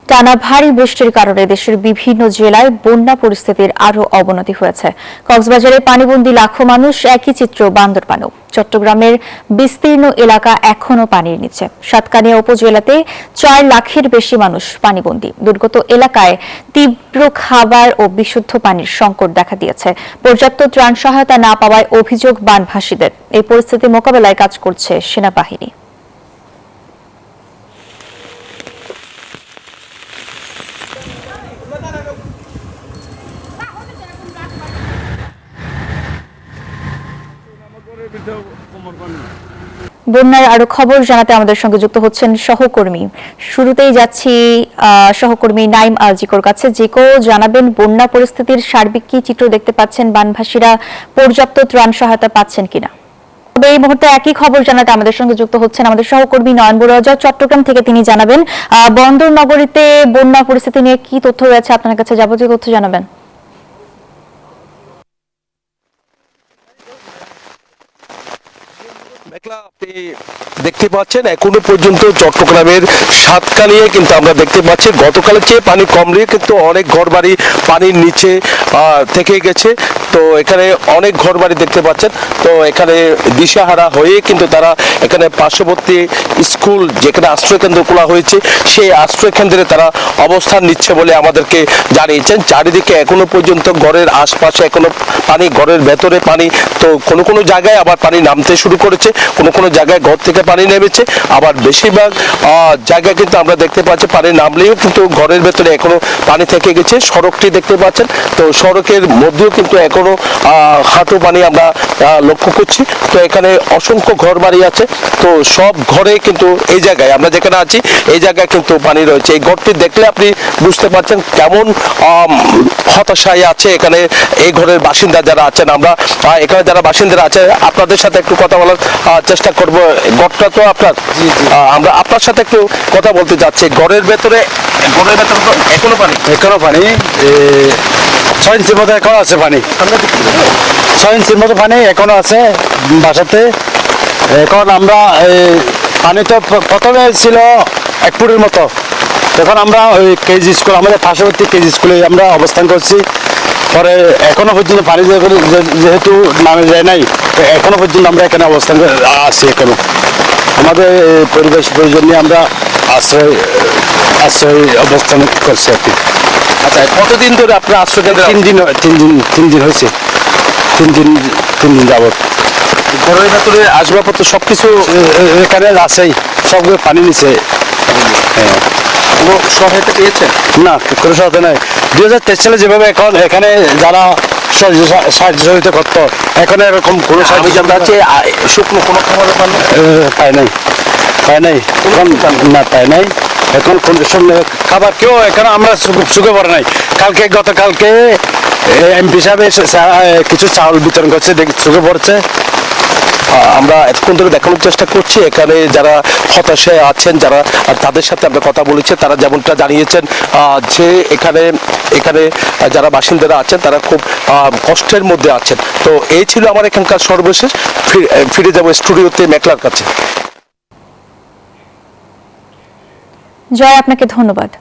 টানা ভারী বৃষ্টির কারণে দেশের বিভিন্ন জেলায় বন্যা পরিস্থিতির আরও অবনতি হয়েছে। কক্সবাজারে পানিবন্দী লাখো মানুষ, একই চিত্র বান্দরবানেও। চট্টগ্রামের বিস্তীর্ণ এলাকা এখনো পানির নিচে। সাতকানিয়া উপজেলাতে 4 লাখের বেশি মানুষ পানিবন্দী। দুর্গত এলাকায় তীব্র খাবার ও বিশুদ্ধ পানির সংকট দেখা দিয়েছে। পর্যাপ্ত ত্রাণ সহায়তা না পাওয়ায় অভিযোগ বানভাসীদের। এই পরিস্থিতি মোকাবেলায় কাজ করছে সেনাবাহিনী। বন্যার আরো খবর জানাতে আমাদের সঙ্গে যুক্ত হচ্ছেন সহকর্মী। শুরুতেই যাচ্ছি সহকর্মী নাইম আল জিকোর কাছে। জিকো, জানাবেন বন্যা পরিস্থিতির সার্বিক কি চিত্র দেখতে পাচ্ছেন? বানভাসীরা পর্যাপ্ত ত্রাণ সহায়তা পাচ্ছেন কিনা? তবে এই মুহূর্তে একই খবর জানাতে আমাদের সঙ্গে যুক্ত হচ্ছেন আমাদের সহকর্মী নয়ন বড়ুয়া চট্টগ্রাম থেকে। তিনি জানাবেন বন্দর নগরীতে বন্যা পরিস্থিতি নিয়ে কি তথ্য রয়েছে আপনার কাছে, যাবতীয় তথ্য জানাবেন। আপনি দেখতে পাচ্ছেন এখনো পর্যন্ত চট্টগ্রামের সাতকানিয়ায় কিন্তু আমরা দেখতে পাচ্ছি গতকালের চেয়ে পানি কম নিয়ে কিন্তু অনেক ঘরবাড়ি পানির নিচে থেকে গেছে। তো এখানে অনেক ঘরবাড়ি দেখতে পাচ্ছেন। তো এখানে দিশাহারা হয়ে কিন্তু তারা এখানে পার্শ্ববর্তী স্কুল যেখানে আশ্রয়কেন্দ্র খোলা হয়েছে সেই আশ্রয়কেন্দ্রে তারা অবস্থান নিচ্ছে বলে আমাদেরকে জানিয়েছেন। চারিদিকে এখনো পর্যন্ত ঘরের আশপাশে এখনো পানি, ঘরের ভেতরে পানি। তো কোনো কোনো জায়গায় আবার পানি নামতে শুরু করেছে, কোনো কোনো জায়গায় ঘর থেকে পানি নেমেছে, আবার বেশিরভাগ জায়গায় কিন্তু আমরা দেখতে পাচ্ছি পানি নামলেও কিন্তু ঘরের ভেতরে এখনো পানি থেকে গেছে। সড়কটি দেখতে পাচ্ছেন, তো সড়কের মধ্যেও কিন্তু এখনো হাঁটু পানি আমরা লক্ষ্য করছি। তো এখানে অসংখ্য ঘর বাড়ি আছে, তো সব ঘরে কিন্তু এই জায়গায় আমরা যেখানে আছি এই জায়গায় কিন্তু পানি রয়েছে। এই ঘরটি দেখলে আপনি বুঝতে পারছেন কেমন হতাশায় আছে এখানে এই ঘরের বাসিন্দা যারা আছেন। আমরা এখানে যারা বাসিন্দারা আছে আপনাদের সাথে একটু কথা বলার চেষ্টা করব। ঘরটা তো আপনার, আমরা আপনার সাথে একটু কথা বলতে যাচ্ছি। ঘরের ভেতরে তো এখনো পানি 6 ইঞ্চির মতো এখনো আছে পানি। 6 ইঞ্চির মতো পানি এখনো আছে বাসাতে। এখন আমরা পানি তো প্রথমে ছিল 1 ফুটের মতো। তখন আমরা ওই কেজি স্কুল, আমাদের পার্শ্ববর্তী কেজি স্কুলে আমরা অবস্থান করছি। পরে এখনো পর্যন্ত পানি যেহেতু নামে যায় নাই, এখনো পর্যন্ত আমরা এখানে অবস্থান আছি। এখনো আমাদের পরিবেশ প্রয়োজন নিয়ে আমরা আশ্রয় অবস্থান করছি আর কি। আচ্ছা, কতদিন ধরে আপনার আশ্রয়কেন্দ্রে? 3 দিন হয়েছে। 3 দিন যাবত। ঘরের ভেতরে আসবাবপত্র সবকিছু এখানে আছেই, সবগুলো পানি নিচে। হ্যাঁ, কোনো সহায়তা পেয়েছেন? না, কোনো সহায়তা নাই। 2023 সালে যেভাবে এখন এখানে যারা সাহায্য করতো, এখন এরকম কোনো আমি জানতে চাচ্ছি শুকনো কোনো খাবার পায় নাই। না, পায় নাই। এখন খাবার কেউ এখানে আমরা সুখে পড়ে নাই। গতকালকে এমপি সাহেব কিছু চাউল বিতরণ করছে, সুখে পড়ছে। আমরা এতক্ষণ ধরে দেখানোর চেষ্টা করছি এখানে যারা হতাশায় আছেন, যারা তাদের সাথে আমরা কথা বলেছি, তারা যেমনটা জানিয়েছেন যে এখানে যারা বাসিন্দারা আছেন তারা খুব কষ্টের মধ্যে আছেন। তো এই ছিল আমার এখানকার সর্বশেষ। ফিরে যাবো স্টুডিওতে মেঘলার কাছে। জয়, আপনাকে ধন্যবাদ।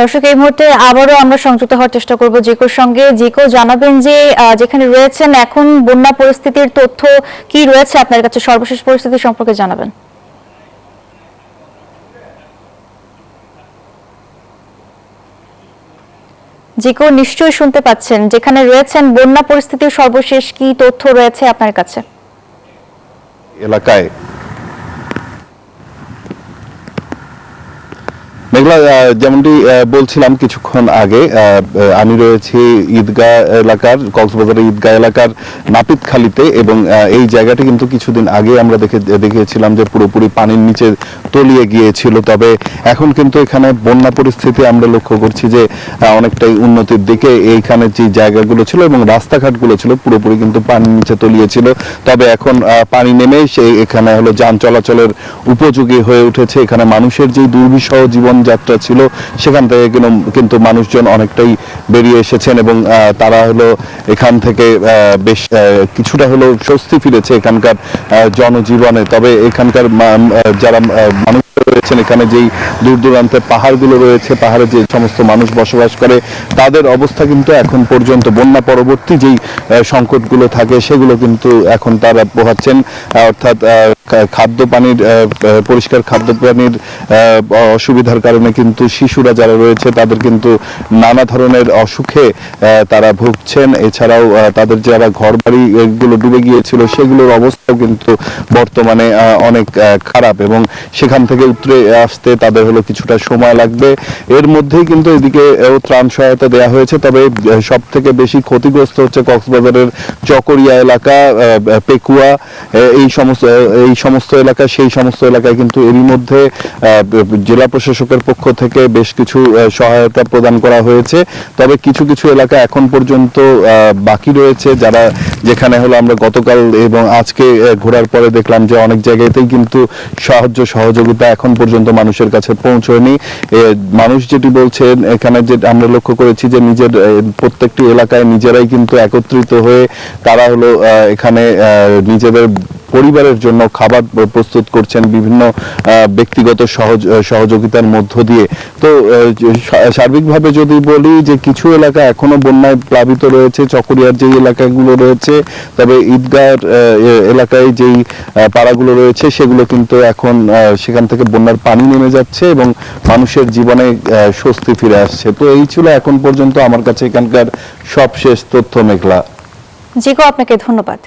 দর্শক, এই মুহূর্তে আবারও আমরা সংযুক্ত হওয়ার চেষ্টা করব জিকোর সঙ্গে। জিকো, জানাবেন যে যেখানে রয়েছেন এখন বন্যা পরিস্থিতির তথ্য কি রয়েছে আপনার কাছে? সর্বশেষ পরিস্থিতি সম্পর্কে জানাবেন। জিকো, নিশ্চয়ই শুনতে পাচ্ছেন, যেখানে রয়েছেন বন্যা পরিস্থিতির সর্বশেষ কি তথ্য রয়েছে আপনার কাছে? এলাকায় মেঘলা, যেমনটি বলছিলাম কিছুক্ষণ আগে, আমি রয়েছি ঈদগাহ এলাকার, কক্সবাজারের ঈদগাহ এলাকার নাপিতখালীতে, এবং এই জায়গাটি কিন্তু কিছুদিন আগে আমরা দেখিয়েছিলাম যে পুরোপুরি পানির নিচে তলিয়ে গিয়েছিল। তবে এখন কিন্তু এখানে বন্যা পরিস্থিতি আমরা লক্ষ্য করছি যে অনেকটাই উন্নতির দিকে। এইখানে যে জায়গাগুলো ছিল এবং রাস্তাঘাটগুলো ছিল পুরোপুরি কিন্তু পানির নিচে তলিয়েছিল। তবে এখন পানি নেমে এখানে হলো যান চলাচলের উপযোগী হয়ে উঠেছে। এখানে মানুষের যে দুর্বিষহ জীবনযাত্রা ছিল সেখান থেকে কিন্তু মানুষজন অনেকটাই বেরিয়ে এসেছেন, এবং তারা হলো এখান থেকে বেশ কিছুটা হলো স্বস্তি ফিরেছে এখানকার জনজীবনে। তবে এখানকার যারা মানুষ রয়েছেন, এখানে যেই দূর দূরান্তে পাহাড়গুলো রয়েছে, পাহাড়ে যে সমস্ত মানুষ বসবাস করে তাদের অবস্থা কিন্তু এখন পর্যন্ত বন্যা পরবর্তী যেই সংকটগুলো থাকে সেগুলো কিন্তু এখন তারা পোহাচ্ছেন। অর্থাৎ খাদ্য পানির পরিষ্কার খাদ্য পানির অসুবিধার কারণে কিন্তু শিশুরা যারা রয়েছে তাদের কিন্তু নানা ধরনের অসুখে তারা ভুগছেন। এছাড়াও তাদের যারা ঘর বাড়ি এগুলো ডুবে গিয়েছিল সেগুলোর অবস্থাও কিন্তু বর্তমানে অনেক খারাপ এবং সেখান থেকে উতরে আসতে তাদের হলো কিছুটা সময় লাগবে। এর মধ্যেই কিন্তু এদিকে ত্রাণ সহায়তা দেওয়া হয়েছে, তবে সব থেকে বেশি ক্ষতিগ্রস্ত হচ্ছে কক্সবাজারের চকরিয়া এলাকা, পেকুয়া, এই সমস্ত এলাকা। সেই সমস্ত এলাকায় কিন্তু এরই মধ্যে জেলা প্রশাসকের পক্ষ থেকে বেশ কিছু সহায়তা প্রদান করা হয়েছে, তবে কিছু কিছু এলাকা এখন পর্যন্ত বাকি রয়েছে, যারা যেখানে হলো আমরা গতকাল এবং আজকে ঘোরার পরে দেখলাম যে অনেক জায়গাতেই কিন্তু সাহায্য সহযোগিতা এখন পর্যন্ত মানুষের কাছে পৌঁছয়নি। মানুষ যেটি বলছেন, এখানে যে আমরা লক্ষ্য করেছি যে নিজের প্রত্যেকটি এলাকায় নিজেরাই কিন্তু একত্রিত হয়ে তারা হলো এখানে নিজেদের পরিবারের জন্য খাবার প্রস্তুত করছেন বিভিন্ন ব্যক্তিগত সহযোগিতার মধ্য দিয়ে। তো সার্বিকভাবে যদি বলি যে কিছু এলাকা এখনো বন্যায় প্লাবিত রয়েছে, চকরিয়ার যেই এলাকাগুলো রয়েছে, তবে ঈদগাঁর এলাকায় যেই পাড়াগুলো রয়েছে সেগুলো কিন্তু এখন সেখান থেকে বন্যার পানি নেমে যাচ্ছে এবং মানুষের জীবনে স্বস্তি ফিরে আসছে। তো এই ছিল এখন পর্যন্ত আমার কাছে এখানকার সবশেষ তথ্য। মেঘলা, জিকো, আপনাকে ধন্যবাদ।